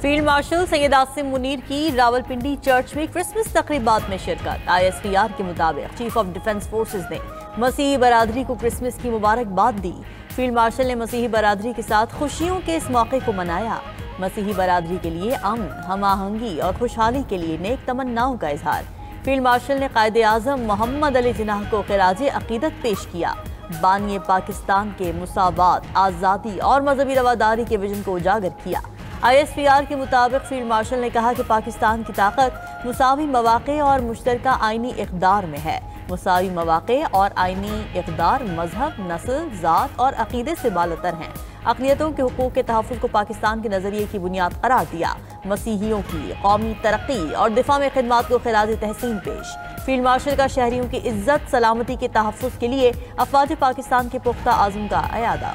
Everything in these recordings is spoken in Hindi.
फील्ड मार्शल सैयद आसिम मुनीर की रावलपिंडी चर्च में क्रिसमस तकरीबात में शिरकत। ISPR के मुताबिक चीफ ऑफ डिफेंस फोर्सेज ने मसीही बरादरी को क्रिसमस की मुबारकबाद दी। फील्ड मार्शल ने मसीही बरादरी के साथ खुशियों के इस मौके को मनाया। मसीही बरादरी के लिए अमन, हम-आहंगी और खुशहाली के लिए नेक तमन्नाओं का इजहार। फील्ड मार्शल ने कायदे आजम मोहम्मद अली जिन्नाह को खिराजे अकीदत पेश किया। बानिए पाकिस्तान के मुसावात, आज़ादी और मजहबी रवादारी के विजन को उजागर किया। ISPR के मुताबिक फील्ड मार्शल ने कहा कि पाकिस्तान की ताकत मुसावी मवाक़े और मुश्तरका आइनी इक़दार में है। मुसावी मवाक़े और आइनी इक़दार मजहब, नस्ल, ज़ात और अक़ीदे से बालतर हैं। अक़लियतों के हुकूक़ के तहफ़्फ़ुज़ को पाकिस्तान के नज़रिए की बुनियाद करार दिया। मसीहियों की कौमी तरक्की और दिफा में खिदमात को खिराज तहसीन पेश। फील्ड मार्शल का शहरियों की इज्जत सलामती के तहफ़्फ़ुज़ के लिए अफ़वाज पाकिस्तान के पुख्ता आज़म का अयादा।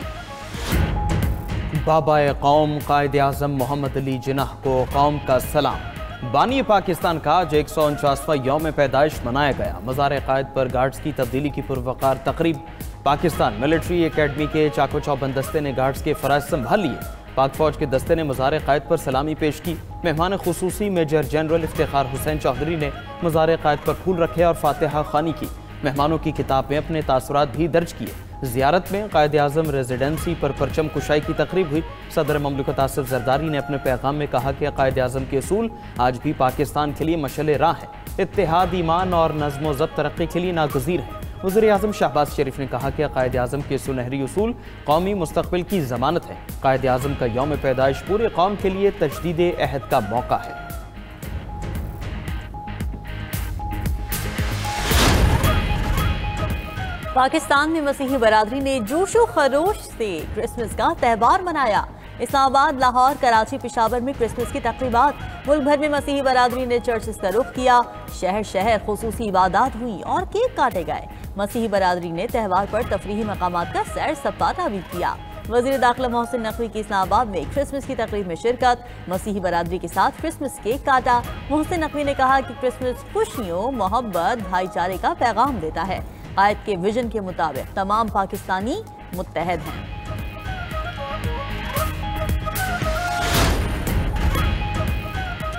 बाबाए कौम कायदे आज़म मोहम्मद अली जिन्नाह को कौम का सलाम। बानी पाकिस्तान का आज 149वां यौम पैदाइश मनाया गया। मज़ार कायद पर गार्ड्स की तब्दीली की पुरवकार तकरीब। पाकिस्तान मिलिट्री एकेडमी के चाको चौबंद दस्ते ने गार्ड्स के फ़राइज़ संभाल लिए। पाक फौज के दस्ते ने मज़ार कायद पर सलामी पेश की। मेहमान खुसूसी मेजर जनरल इफ्तिखार हुसैन चौधरी ने मज़ार कायद पर फूल रखे और फातिहा ख़ानी की। मेहमानों की किताब में अपने तासुरात भी दर्ज किए। ज़ियारत में कायदे आज़म रेजिडेंसी पर परचम कुशाई की तकरीब हुई। सदर ममलिकत आसिफ ज़रदारी ने अपने पैगाम में कहा कि कायदे आज़म के असूल आज भी पाकिस्तान के लिए मशअल राह है। इत्तेहाद, ईमान और नज़्म व ज़ब्त तरक्की के लिए नागज़ीर है। वज़ीर आज़म शहबाज शरीफ ने कहा कि कायदे आज़म के सुनहरी उसूल कौमी मुस्तक़बिल की ज़मानत है। कायदे आज़म का यौम पैदाइश पूरे कौम के लिए तजदीद अहद का मौका है। पाकिस्तान में मसीही बरादरी ने जोशो खरोश से क्रिसमस का त्यौहार मनाया। इस्लामाबाद, लाहौर, कराची, पेशावर में क्रिसमस की तकरीबात। मुल्क भर में मसीही बरादरी ने चर्चेस का रुख किया। शहर शहर खुसूसी इबादत हुई और केक काटे गए। मसीही बरादरी ने त्यौहार पर तफरीही मकामात का सैर सपाटा भी किया। वज़ीर दाखिला मोहसिन नकवी की इस्लामाबाद में क्रिसमस की तकरीब में शिरकत। मसीही बरादरी के साथ क्रिसमस केक काटा। मोहसिन नकवी ने कहा कि क्रिसमस खुशियों, मोहब्बत, भाईचारे का पैगाम देता है। कायद के विजन के मुताबिक तमाम पाकिस्तानी मुत्तहद हैं।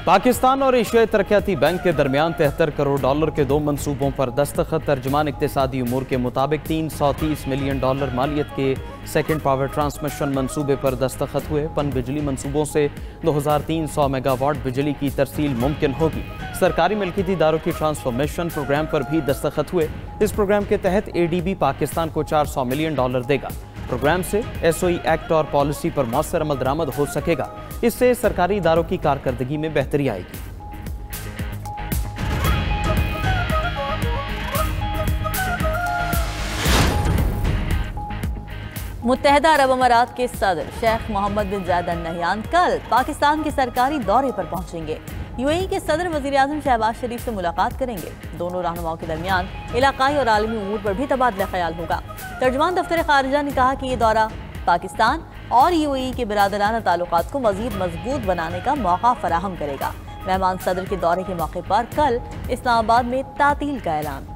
पाकिस्तान और एशियाई तरक्याती बैंक के दरमियान 73 करोड़ डॉलर के 2 मंसूबों पर दस्तखत। तर्जुमान इक्तिसादी उमूर के मुताबिक 330 मिलियन डॉलर मालियत के सेकेंड पावर ट्रांसमिशन मंसूबे पर दस्तखत हुए। पन बिजली मंसूबों से 2300 मेगावाट बिजली की तरसील मुमकिन होगी। सरकारी मिल्कियती इदारों की ट्रांसफॉर्मेशन प्रोग्राम पर भी दस्तखत हुए। इस प्रोग्राम के तहत ADB पाकिस्तान को 400 मिलियन डॉलर देगा। प्रोग्राम से SOE एक्ट और पॉलिसी पर मौसर अमल दरामद हो सकेगा। इससे सरकारी इदारों की कारकर्दगी में बेहतरी आएगी। मुत्तहदा अरब अमारात के सदर शेख मोहम्मद बिन जायद अल नहयान कल पाकिस्तान के सरकारी दौरे पर पहुंचेंगे। UAE के सदर वज़ीर आज़म शहबाज शरीफ से मुलाकात करेंगे। दोनों रहनुमाओं के दरमियान इलाकाई और आलमी उमूर पर भी तबादला ख्याल होगा। तर्जुमान दफ्तर खारिजा ने कहा कि ये दौरा पाकिस्तान और UAE के बिरादराना ताल्लुकात को मज़ीद मजबूत बनाने का मौका फराहम करेगा। मेहमान सदर के दौरे के मौके पर कल इस्लामाबाद में तातील का ऐलान।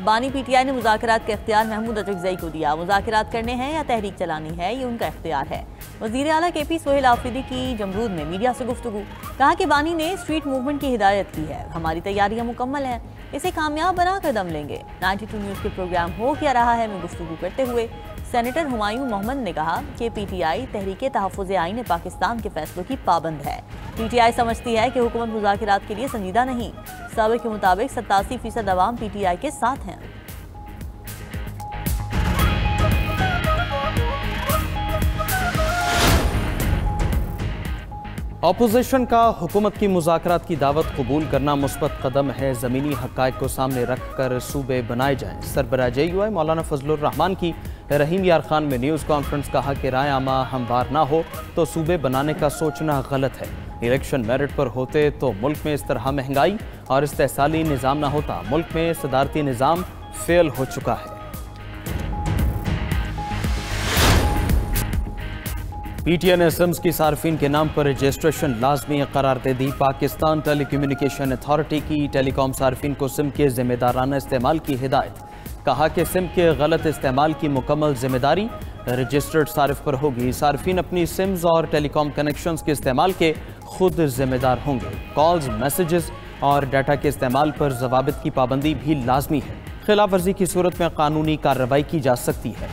बानी PTI ने मुज़ाकरात का इख्तियार महमूद अजगज़ई को दिया। मुज़ाकरात करने हैं या तहरीक चलानी है, ये उनका इख्तियार है। वज़ीर आला KP सोहेल आफरीदी की जमरूद में मीडिया से गुफ्तगू। कहा कि बानी ने स्ट्रीट मूवमेंट की हिदायत की है। हमारी तैयारियां मुकम्मल हैं, इसे कामयाब बनाकर दम लेंगे। 92 न्यूज़ के प्रोग्राम हो क्या रहा है में गुफ्तगू करते हुए सेनेटर हुमायूं मोहम्मद ने कहा कि PTI तहरीके तहफ़्फ़ुज़ आईन पाकिस्तान के फैसलों की पाबंद है। PTI समझती है कि हुकूमत मुज़ाकरात के लिए संजीदा नहीं। सर्वे के मुताबिक 87% अवाम PTI के साथ हैं। अपोजिशन का हुकूमत की मुज़ाकरात की दावत कबूल करना मुस्बत कदम है। ज़मीनी हक़ाइक़ को सामने रख कर सूबे बनाए जाएँ। सरबराह JUI मौलाना फजलुर रहमान की रहीम यार खान में न्यूज़ कॉन्फ्रेंस कहा कि राय आमा हमवार ना हो तो सूबे बनाने का सोचना गलत है। इलेक्शन मेरिट पर होते तो मुल्क में इस तरह महंगाई और इस्तेहसाली निज़ाम ना होता। मुल्क में सदारती निज़ाम फेल हो चुका है। PTI ने सिम्स की सार्फिन के नाम पर रजिस्ट्रेशन लाजमी करार दे दी। पाकिस्तान टेलीकम्युनिकेशन अथॉरिटी की टेलीकॉम सार्फिन को सिम के जिम्मेदाराना इस्तेमाल की हिदायत। कहा कि सिम के गलत इस्तेमाल की मुकम्मल जिम्मेदारी रजिस्टर्ड सारिफ पर होगी। सार्फिन अपनी सिम्स और टेलीकॉम कनेक्शंस के इस्तेमाल के खुद जिम्मेदार होंगे। कॉल्स, मैसेजेस और डाटा के इस्तेमाल पर ज़वाबित की पाबंदी भी लाजमी है। खिलाफ वर्जी की सूरत में कानूनी कार्रवाई की जा सकती है।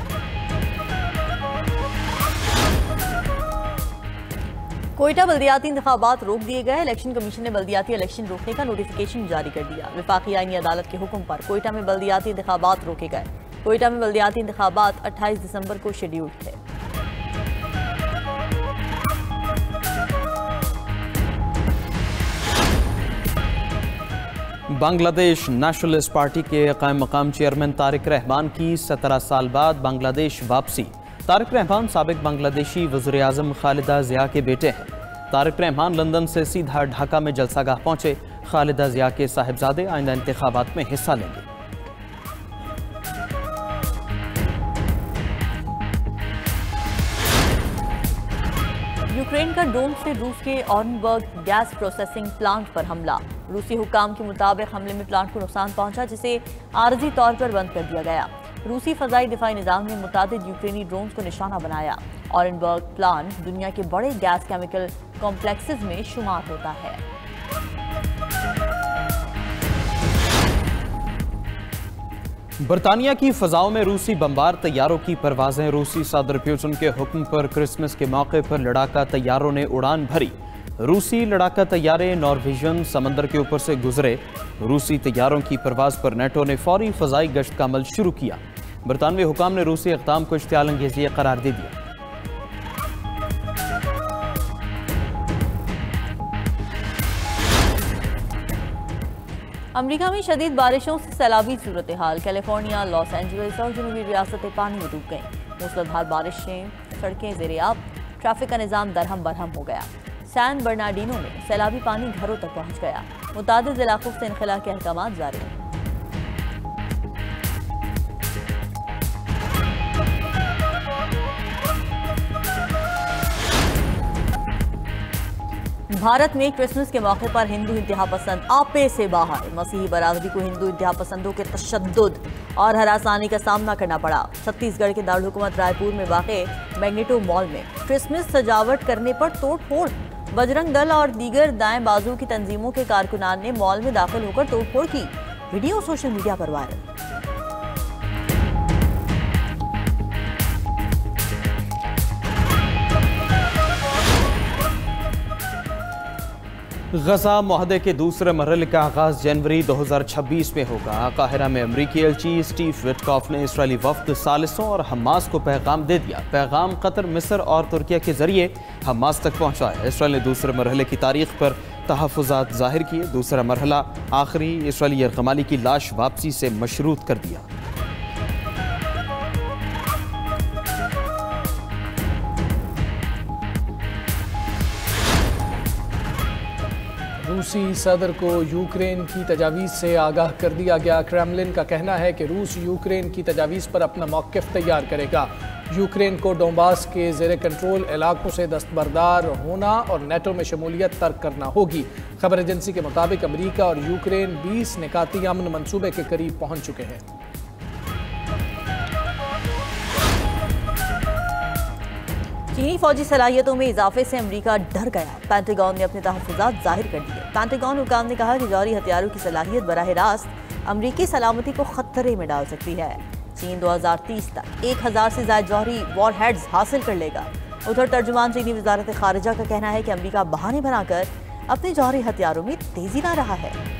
कोयटा बल्दियाती इंतखाबात रोक दिए गए। इलेक्शन कमीशन ने बल्दियाती इलेक्शन रोकने का नोटिफिकेशन जारी कर दिया। विफाकी आईनी अदालत के हुक्म पर कोयटा में बल्दियाती इंतखाबात रोके गए। कोयटा में बल्दियाती इंतखाबात 28 दिसंबर को शेड्यूल्ड थे। बांग्लादेश नेशनलिस्ट पार्टी के कायम मकाम चेयरमैन तारिक रहमान की 17 साल बाद बांग्लादेश वापसी। तारिक रहमान साबिक बांग्लादेशी वज़ीर आज़म खालिदा ज़िया के बेटे हैं। तारिक रहमान लंदन से सीधा ढाका में जलसागाह पहुंचे। खालिदा ज़िया के साहिबजादे आइंदा इंतखाबात में हिस्सा लेंगे। यूक्रेन का ड्रोन से रूस के ऑरनबर्ग गैस प्रोसेसिंग प्लांट पर हमला। रूसी हुक्काम के मुताबिक हमले में प्लांट को नुकसान पहुंचा, जिसे आरजी तौर पर बंद कर दिया गया। रूसी फजाई दिफाई निज़ाम ने मुतादिद यूक्रेनी ड्रोन्स को निशाना बनाया। ऑरनबर्ग प्लांट दुनिया के बड़े गैस केमिकल कॉम्प्लेक्सेस में शुमार होता है। बरतानिया की फजाओं में रूसी बमबार तैयारों की परवाजें। रूसी सदर पुतिन के हुक्म पर क्रिसमस के मौके पर लड़ाका तैयारों ने उड़ान भरी। रूसी लड़ाका तैयारे नॉर्वेजियन समंदर के ऊपर से गुजरे। रूसी तैयारों की परवाज पर नेटो ने फौरी फजाई गश्त का अमल शुरू किया। बरतानवी हुकाम ने रूसी इक़दाम को इश्तियाल अंगेज़ी करार दे दिया। अमेरिका में शदीद बारिशों से सैलाबी सूरत हाल। कैलिफोर्निया, लॉस एंजलिस और जनूबी रियासतें पानी में डूब गईं। मूसलाधार बारिशें, सड़कें ज़ेर-ए-आब, ट्रैफिक का निज़ाम दरहम बरहम हो गया। सैन बर्नार्डिनो में सैलाबी पानी घरों तक पहुंच गया। मुतादिद इलाकों से इनखला के अहकाम जारी हैं। भारत में क्रिसमस के मौके पर हिंदू इंतहा पसंद आपे से बाहर। मसीही बरादरी को हिंदू इंतहा पसंदों के तशद्दुद और हरासानी का सामना करना पड़ा। छत्तीसगढ़ के दारुल हुकूमत रायपुर में वाक़े मैग्नेटो मॉल में क्रिसमस सजावट करने पर तोड़ फोड़। बजरंग दल और दीगर दाएं बाजू की तंजीमों के कारकुनान ने मॉल में दाखिल होकर तोड़फोड़ की। वीडियो सोशल मीडिया पर वायरल। गजा मुआहदे के दूसरे मरहले का आगाज जनवरी 2026 में होगा। काहिरा में अमरीकी एलची स्टीव विटकॉफ ने इसराइली वफ्द सालिसों और हमास को पैगाम दे दिया। पैगाम कतर, मिस्र और तुर्किया के जरिए हमास तक पहुंचाया। इसराइल ने दूसरे मरहले की तारीख पर तहफ़्फ़ुज़ात जाहिर किए। दूसरा मरहला आखिरी इसराइली यरगमाली की लाश वापसी से मशरूत कर दिया। रूसी सदर को यूक्रेन की तजावीज़ से आगाह कर दिया गया। क्रेमलिन का कहना है कि रूस यूक्रेन की तजावीज़ पर अपना मौक़िफ़ तैयार करेगा। यूक्रेन को डोंबास के ज़ेर कंट्रोल इलाकों से दस्तबरदार होना और नेटो में शमूलियत तर्क करना होगी। खबर एजेंसी के मुताबिक अमरीका और यूक्रेन 20 निकाती अमन मंसूबे के करीब पहुँच चुके हैं। चीनी फौजी सलाहियतों में इजाफे से अमेरिका डर गया। पेंटागन ने अपने तहफ़्फ़ुज़ात जाहिर कर दिए। पेंटागन हुकाम ने कहा कि जौहरी हथियारों की सलाहियत बराह रास्त अमरीकी सलामती को खतरे में डाल सकती है। चीन 2030 तक 1000 से ज़ायद जौहरी वॉरहेड्स हासिल कर लेगा। उधर तर्जुमान चीनी वज़ारत ख़ारिजा का कहना है कि अमरीका बहाने बनाकर अपने जौहरी हथियारों में तेज़ी ला रहा है।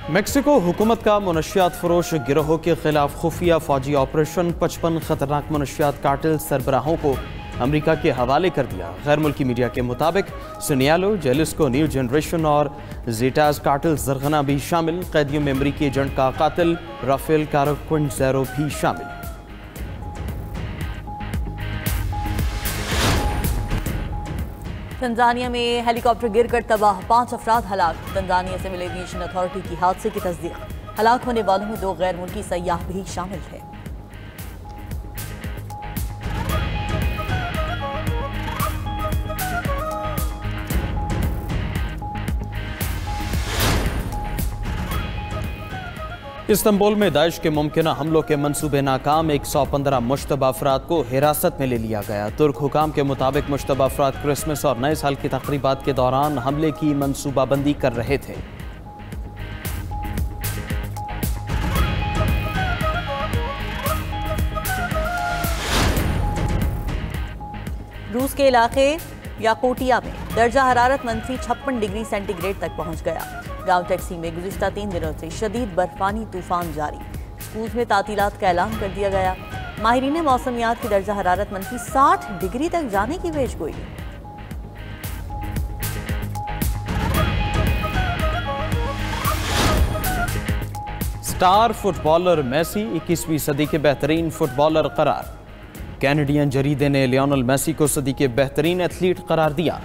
मेक्सिको हुकूमत का मुनशियात फरोश गिरोह के खिलाफ खुफिया फौजी ऑपरेशन 55 खतरनाक मुनशियात कार्टेल सरबराहों को अमेरिका के हवाले कर दिया। गैर मुल्की मीडिया के मुताबिक सिनियालो, जेलिस्को, न्यू जनरेशन और जेटाज कार्टेल जरगना भी शामिल। कैदियों में अमरीकी एजेंट का कातिल राफेल काराक्विंजेरो भी शामिल। तंजानिया में हेलीकॉप्टर गिरकर तबाह, 5 अफराद हलाक। तंजानिया सिविल एविएशन अथॉरिटी की हादसे की तस्दीक। हलाक होने वालों में 2 गैर मुल्की सयाह भी शामिल थे। इस्तांबुल में दाइश के मुमकिन हमलों के मंसूबे नाकाम, 115 मुश्तबा अफराद को हिरासत में ले लिया गया। तुर्क हुकाम के मुताबिक मुश्तबा अफराद क्रिसमस और नए साल की तकरीबात के दौरान हमले की मंसूबाबंदी कर रहे थे। रूस के इलाके याकोटिया में दर्जा हरारत -56 डिग्री सेंटीग्रेड तक पहुंच गया। गांव टैक्सी में गुज़िश्ता 3 दिनों से शदीद बर्फानी तूफान जारी। स्कूल में तातीलात का ऐलान कर दिया गया। माहिरीन मौसमियात की दर्जा हरारत -60 डिग्री तक जाने की पेशगोई। स्टार फुटबॉलर मेसी 21वीं सदी के बेहतरीन फुटबॉलर करार। कैनेडियन जरीदे ने लियोनेल मेसी को सदी के बेहतरीन एथलीट करार दिया।